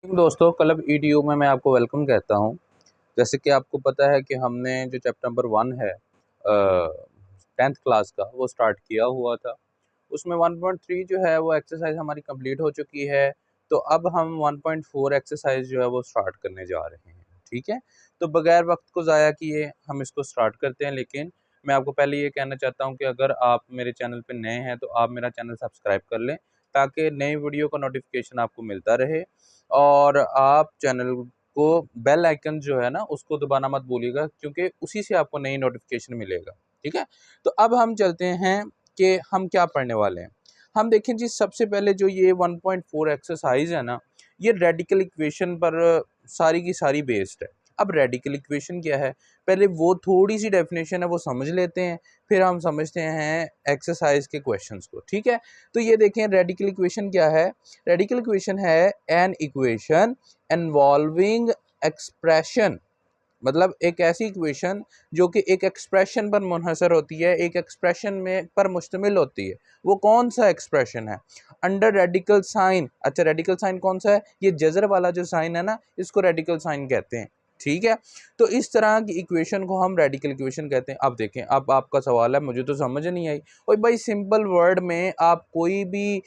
दोस्तों club EDU में मैं आपको वेलकम कहता हूं। जैसे कि आपको पता है कि हमने जो चैप्टर नंबर 1 है 10th क्लास का वो स्टार्ट किया हुआ था। उसमें 1.3 जो है वो एक्सरसाइज हमारी कंप्लीट हो चुकी है। तो अब हम 1.4 एक्सरसाइज जो है वो स्टार्ट करने जा रहे हैं। ठीक है, तो बगैर वक्त को ज़ाया किए हम इसको स्टार्ट करते हैं। लेकिन मैं आपको पहले ये कहना चाहता हूँ कि अगर आप मेरे चैनल पर नए हैं तो आप मेरा चैनल सब्सक्राइब कर लें ताकि नई वीडियो का नोटिफिकेशन आपको मिलता रहे। और आप चैनल को बेल आइकन जो है ना उसको दबाना मत भूलिएगा, क्योंकि उसी से आपको नई नोटिफिकेशन मिलेगा। ठीक है, तो अब हम चलते हैं कि हम क्या पढ़ने वाले हैं। हम देखें जी, सबसे पहले जो ये 1.4 एक्सरसाइज है ना, ये रेडिकल इक्वेशन पर सारी की सारी बेस्ड है। अब रेडिकल इक्वेशन क्या है, पहले वो थोड़ी सी डेफिनेशन है वो समझ लेते हैं, फिर हम समझते हैं एक्सरसाइज के क्वेश्चंस को। ठीक है, तो ये देखें रेडिकल इक्वेशन क्या है। रेडिकल इक्वेशन है एन इक्वेशन इन्वॉल्विंग एक्सप्रेशन, मतलब एक ऐसी इक्वेशन जो कि एक एक्सप्रेशन पर मुनहसर होती है, एक एक्सप्रेशन में पर मुश्तमिल होती है। वो कौन सा एक्सप्रेशन है? Under radical sign. अच्छा, रेडिकल साइन कौन सा है? ये जजर वाला जो साइन है ना, इसको रेडिकल साइन कहते हैं। ठीक है, तो इस तरह की इक्वेशन को हम रेडिकल इक्वेशन कहते हैं। अब देखें, अब आपका सवाल है, मुझे तो समझ नहीं आई। और भाई सिंपल वर्ड में आप कोई भी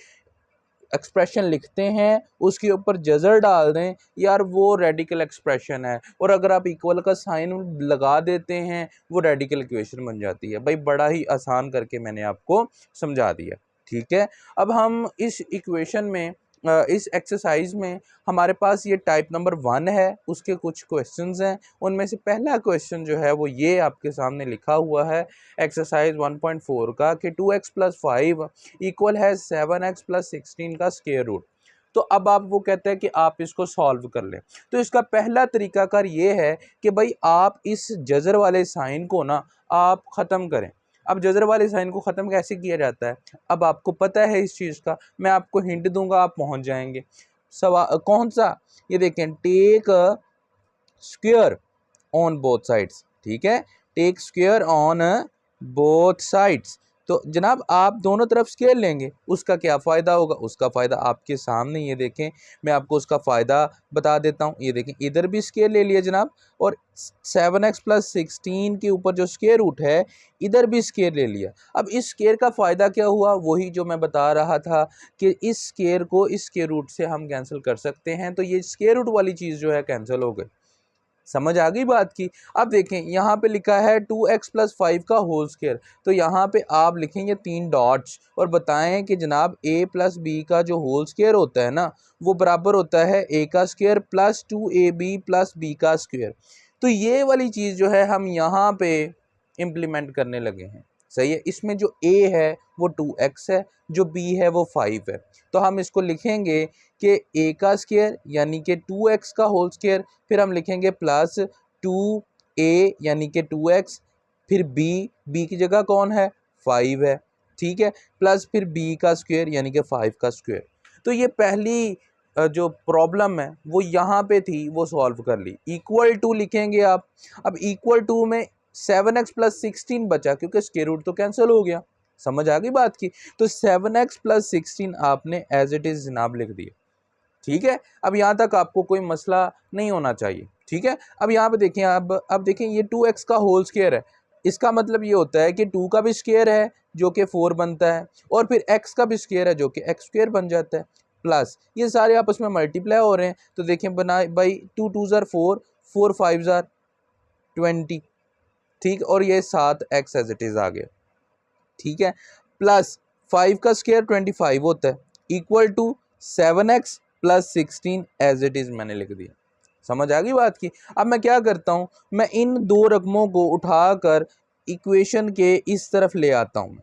एक्सप्रेशन लिखते हैं उसके ऊपर जजर डाल दें यार, वो रेडिकल एक्सप्रेशन है। और अगर आप इक्वल का साइन लगा देते हैं वो रेडिकल इक्वेशन बन जाती है। भाई बड़ा ही आसान करके मैंने आपको समझा दिया। ठीक है, अब हम इस इक्वेशन में इस एक्सरसाइज में हमारे पास ये टाइप नंबर 1 है, उसके कुछ क्वेश्चंस हैं। उनमें से पहला क्वेश्चन जो है वो ये आपके सामने लिखा हुआ है एक्सरसाइज 1.4 का कि 2x + 5 इक्वल है 7x + 16 का स्क्वायर रूट। तो अब आप वो कहते हैं कि आप इसको सॉल्व कर लें। तो इसका पहला तरीकाकार ये है कि भाई आप इस जजर वाले साइन को ना आप ख़त्म करें। अब जजर वाले साइन को ख़त्म कैसे किया जाता है, अब आपको पता है इस चीज़ का, मैं आपको हिंट दूंगा, आप पहुंच जाएंगे। कौन सा? ये देखें, take square on both sides. ठीक है, take square on both sides. तो जनाब आप दोनों तरफ स्केयर लेंगे, उसका क्या फ़ायदा होगा? उसका फ़ायदा आपके सामने, ये देखें, मैं आपको उसका फ़ायदा बता देता हूँ। ये देखें, इधर भी स्केयर ले लिया जनाब, और 7x + 16 के ऊपर जो स्केयर रूट है इधर भी स्केयर ले लिया। अब इस स्केयर का फ़ायदा क्या हुआ? वही जो मैं बता रहा था कि इस स्केयर को इस स्केयर रूट से हम कैंसिल कर सकते हैं। तो ये स्केयर रूट वाली चीज़ जो है कैंसिल हो गई। समझ आ गई बात की? अब देखें, यहाँ पे लिखा है 2x + 5 का होल स्क्वायर। तो यहाँ पे आप लिखेंगे 3 डॉट्स और बताएं कि जनाब a + b का जो होल स्क्वायर होता है ना, वो बराबर होता है a का स्क्वायर प्लस 2ab + b का स्क्वायर। तो ये वाली चीज़ जो है हम यहाँ पे इम्प्लीमेंट करने लगे हैं। सही है, इसमें जो a है वो 2x है, जो b है वो 5 है। तो हम इसको लिखेंगे कि a का स्क्वायर यानी कि 2x का होल स्क्वायर, फिर हम लिखेंगे प्लस 2a यानी कि 2x, फिर b की जगह कौन है? 5 है। ठीक है, प्लस फिर b का स्क्वायर यानी कि 5 का स्क्वायर। तो ये पहली जो प्रॉब्लम है वो यहाँ पे थी, वो सॉल्व कर ली। इक्वल टू लिखेंगे आप। अब इक्वल टू में 7x + 16 बचा, क्योंकि स्क्वायर रूट तो कैंसिल हो गया। समझ आ गई बात की? तो 7x + 16 आपने एज इट इज़ जनाब लिख दिया। ठीक है, अब यहाँ तक आपको कोई मसला नहीं होना चाहिए। ठीक है, अब यहाँ पे देखें, अब देखें, ये 2x का होल स्क्वायर है। इसका मतलब ये होता है कि 2 का भी स्क्वायर है जो कि 4 बनता है, और फिर x का भी स्क्वायर है जो कि x स्क्वायर बन जाता है, प्लस ये सारे आपस में मल्टीप्लाई हो रहे हैं। तो देखें बना भाई, 2 2 ज़ार 4, 4 5 ज़ार 20। ठीक, और ये 7x एज इट इज़ आ गया। ठीक है, प्लस 5 का स्क्वायर 25 होता है, equal to 7x + 16 as it is मैंने लिख दिया। समझ आ गई बात की? अब मैं क्या करता हूँ, मैं इन दो रकमों को उठाकर इक्वेशन के इस तरफ ले आता हूँ।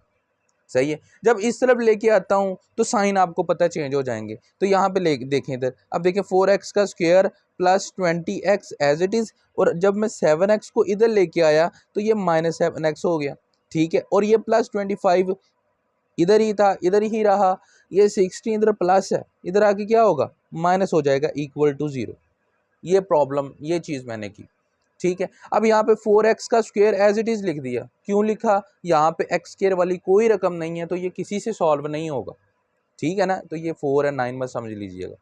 सही है, जब इस तरफ लेके आता हूँ तो साइन आपको पता चेंज हो जाएंगे। तो यहाँ पे ले देखें इधर, अब देखें 4x का square plus 20x as it is, और जब मैं 7x को इधर लेके आया तो ये -7x हो गया। ठीक है, और ये प्लस 25 इधर ही था, इधर ही रहा। ये 16 इधर प्लस है, इधर आके क्या होगा? माइनस हो जाएगा, इक्वल टू 0। ये प्रॉब्लम, ये चीज़ मैंने की। ठीक है, अब यहाँ पे 4x का स्क्वायर एज इट इज़ लिख दिया। क्यों लिखा? यहाँ पे x स्क्वायर वाली कोई रकम नहीं है, तो ये किसी से सॉल्व नहीं होगा। ठीक है ना, तो ये 4 है, 9 मत समझ लीजिएगा।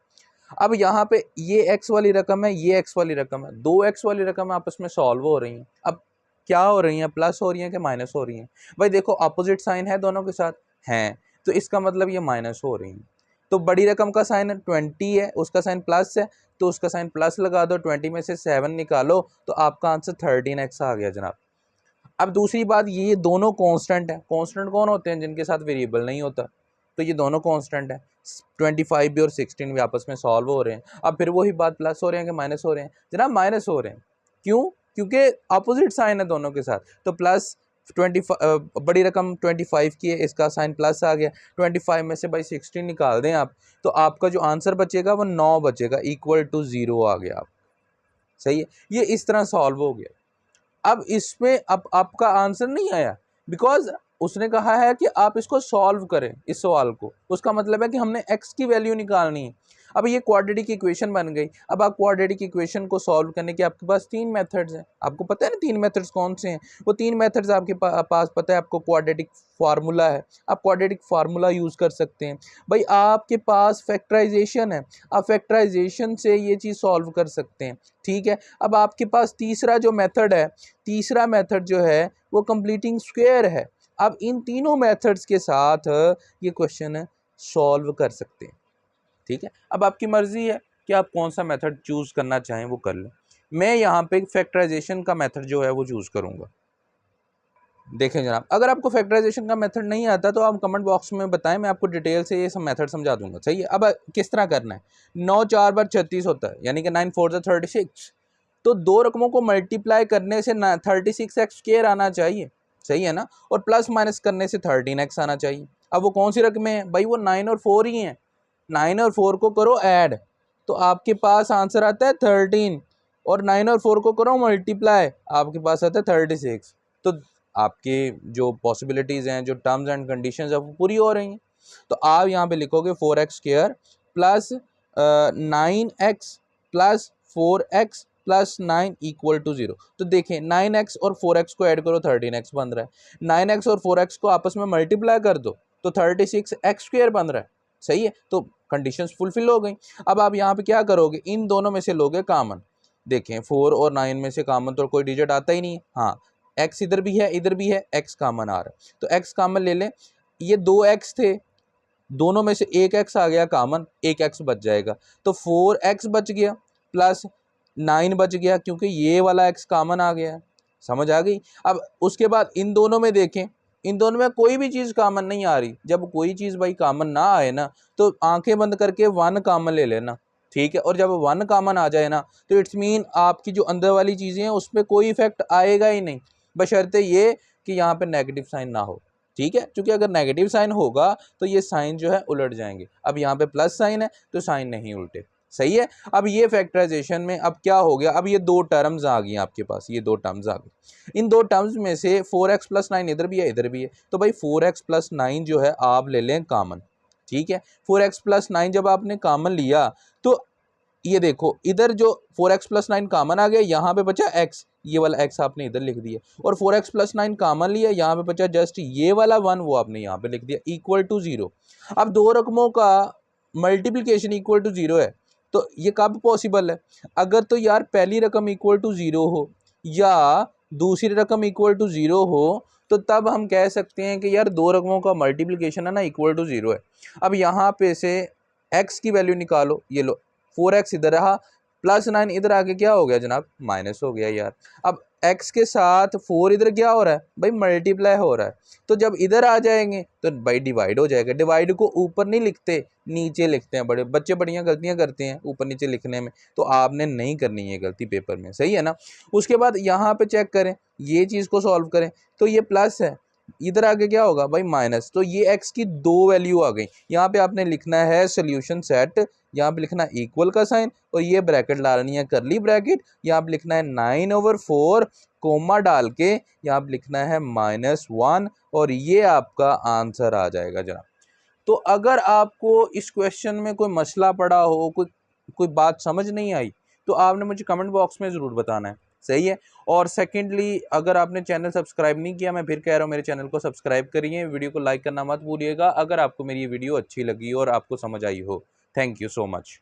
अब यहाँ पे ये x वाली रकम है, ये x वाली रकम है, दो x वाली रकम आपस में सॉल्व हो रही हैं। अब क्या हो रही हैं, प्लस हो रही हैं कि माइनस हो रही हैं? भाई देखो अपोजिट साइन है दोनों के साथ, हैं, तो इसका मतलब ये माइनस हो रही हैं। तो बड़ी रकम का साइन 20 है, उसका साइन प्लस है, तो उसका साइन प्लस लगा दो, 20 में से 7 निकालो तो आपका आंसर 13x आ गया जनाब। अब दूसरी बात, ये दोनों कांस्टेंट है। कांस्टेंट कौन होते हैं? जिनके साथ वेरिएबल नहीं होता। तो ये दोनों कांस्टेंट है, 25 भी और 16 भी आपस में सॉल्व हो रहे हैं। अब फिर वही बात, प्लस हो रहे हैं कि माइनस हो रहे हैं? जनाब माइनस हो रहे हैं। क्यों? क्योंकि अपोजिट साइन है दोनों के साथ। तो प्लस 25, बड़ी रकम 25 की है, इसका साइन प्लस आ गया। 25 में से भाई 16 निकाल दें आप, तो आपका जो आंसर बचेगा वो 9 बचेगा, इक्वल टू 0 आ गया आप। सही है, ये इस तरह सॉल्व हो गया। अब इसमें अब आपका आंसर नहीं आया, बिकॉज उसने कहा है कि आप इसको सॉल्व करें इस सवाल को। उसका मतलब है कि हमने x की वैल्यू निकालनी है। अब ये क्वाड्रेटिक इक्वेशन बन गई। अब आप क्वाड्रेटिक इक्वेशन को सॉल्व करने के आपके पास 3 मेथड्स हैं। आपको पता है ना 3 मेथड्स कौन से हैं? वो 3 मेथड्स आपके पास पता है आपको। क्वाड्रेटिक फार्मूला है, आप क्वाड्रेटिक फार्मूला यूज़ कर सकते हैं। भाई आपके पास फैक्टराइजेशन है, आप फैक्टराइजेशन से ये चीज़ सॉल्व कर सकते हैं। ठीक है, अब आपके पास तीसरा जो मेथड है, तीसरा मेथड जो है वो कंप्लीटिंग स्क्वायर है। अब इन तीनों मेथड्स के साथ ये क्वेश्चन सॉल्व कर सकते हैं। ठीक है, अब आपकी मर्जी है कि आप कौन सा मेथड चूज करना चाहें वो कर लें। मैं यहाँ पे फैक्टराइजेशन का मेथड जो है वो चूज करूँगा। देखें जनाब, अगर आपको फैक्टराइजेशन का मेथड नहीं आता तो आप कमेंट बॉक्स में बताएं, मैं आपको डिटेल से ये सब मेथड समझा दूंगा। सही है, अब किस तरह करना है? 9 4 बार 36 होता है, यानी कि 9 4 36। तो दो रकमों को मल्टीप्लाई करने से 36x² आना चाहिए। सही है ना, और प्लस माइनस करने से 13x आना चाहिए। अब वो कौन सी रकमें हैं भाई? वो 9 और 4 ही हैं। 9 और 4 को करो ऐड, तो आपके पास आंसर आता है 13, और 9 और 4 को करो मल्टीप्लाई, आपके पास आता है 36। तो आपके जो पॉसिबिलिटीज़ हैं, जो टर्म्स एंड कंडीशंस है वो पूरी हो रही हैं। तो आप यहाँ पे लिखोगे 4x² plus 9x plus 4x plus 9 equal to 0। तो देखें 9x और 4x को ऐड करो, 13x बन रहा है। 9x और 4x को आपस में मल्टीप्लाई कर दो तो 36x² बन रहा है। सही है, तो कंडीशंस फुलफिल हो गई। अब आप यहाँ पे क्या करोगे? इन दोनों में से लोगे कॉमन। देखें 4 और 9 में से कॉमन तो कोई डिजिट आता ही नहीं। हाँ, x इधर भी है, इधर भी है, x कॉमन आ रहा है, तो x कॉमन ले लें। ये 2x थे, दोनों में से एक x आ गया कॉमन, एक x बच जाएगा, तो 4x बच गया प्लस 9 बच गया, क्योंकि ये वाला x कॉमन आ गया। समझ आ गई? अब उसके बाद इन दोनों में देखें, इन दोनों में कोई भी चीज़ कॉमन नहीं आ रही। जब कोई चीज़ भाई कॉमन ना आए ना, तो आंखें बंद करके 1 कॉमन ले लेना। ठीक है, और जब 1 कॉमन आ जाए ना, तो इट्स मीन आपकी जो अंदर वाली चीज़ें हैं उसमें कोई इफेक्ट आएगा ही नहीं, बशर्ते ये कि यहाँ पे नेगेटिव साइन ना हो। ठीक है, क्योंकि अगर नेगेटिव साइन होगा तो ये साइन जो है उलट जाएंगे। अब यहाँ पे प्लस साइन है तो साइन नहीं उल्टे। सही है, अब ये फैक्टराइजेशन में अब क्या हो गया? अब ये दो टर्म्स आ गई आपके पास, ये दो टर्म्स आ गई। इन दो टर्म्स में से 4x प्लस 9 इधर भी है, इधर भी है, तो भाई 4x प्लस 9 जो है आप ले लें कॉमन। ठीक है, 4x प्लस 9 जब आपने कॉमन लिया तो ये देखो इधर जो 4x प्लस 9 कॉमन आ गया, यहाँ पे बचा x, ये वाला x आपने इधर लिख दिया, और 4x प्लस 9 कॉमन लिया, यहाँ पे बचा जस्ट ये वाला 1, वो आपने यहाँ पे लिख दिया, इक्वल टू 0। अब दो रकमों का मल्टीप्लिकेशन इक्वल टू 0 है, तो ये कब पॉसिबल है? अगर तो यार पहली रकम इक्वल टू 0 हो या दूसरी रकम इक्वल टू 0 हो, तो तब हम कह सकते हैं कि यार दो रकमों का मल्टीप्लिकेशन है ना इक्वल टू 0 है। अब यहाँ पे से x की वैल्यू निकालो, ये लो 4x इधर रहा, प्लस 9 इधर आके क्या हो गया जनाब? माइनस हो गया यार। अब x के साथ 4 इधर क्या हो रहा है भाई? मल्टीप्लाई हो रहा है, तो जब इधर आ जाएंगे तो भाई डिवाइड हो जाएगा। डिवाइड को ऊपर नहीं लिखते, नीचे लिखते हैं। बड़े बच्चे बढ़िया गलतियां करते हैं ऊपर नीचे लिखने में, तो आपने नहीं करनी है गलती पेपर में। सही है ना? उसके बाद यहाँ पे चेक करें, ये चीज़ को सॉल्व करें, तो ये प्लस है, इधर आगे क्या होगा भाई? माइनस। तो ये x की दो वैल्यू आ गई। यहाँ पे आपने लिखना है सोल्यूशन सेट, यहाँ पे लिखना इक्वल का साइन, और ये ब्रैकेट डालनी है करली ब्रैकेट, यहाँ पे लिखना है 9/4 कोमा डाल के यहाँ पे लिखना है -1, और ये आपका आंसर आ जाएगा जनाब। तो अगर आपको इस क्वेश्चन में कोई मसला पड़ा हो, कोई बात समझ नहीं आई, तो आपने मुझे कमेंट बॉक्स में ज़रूर बताना है। सही है, और सेकेंडली अगर आपने चैनल सब्सक्राइब नहीं किया, मैं फिर कह रहा हूँ मेरे चैनल को सब्सक्राइब करिए, वीडियो को लाइक करना मत भूलिएगा अगर आपको मेरी वीडियो अच्छी लगी और आपको समझ आई हो। Thank you so much.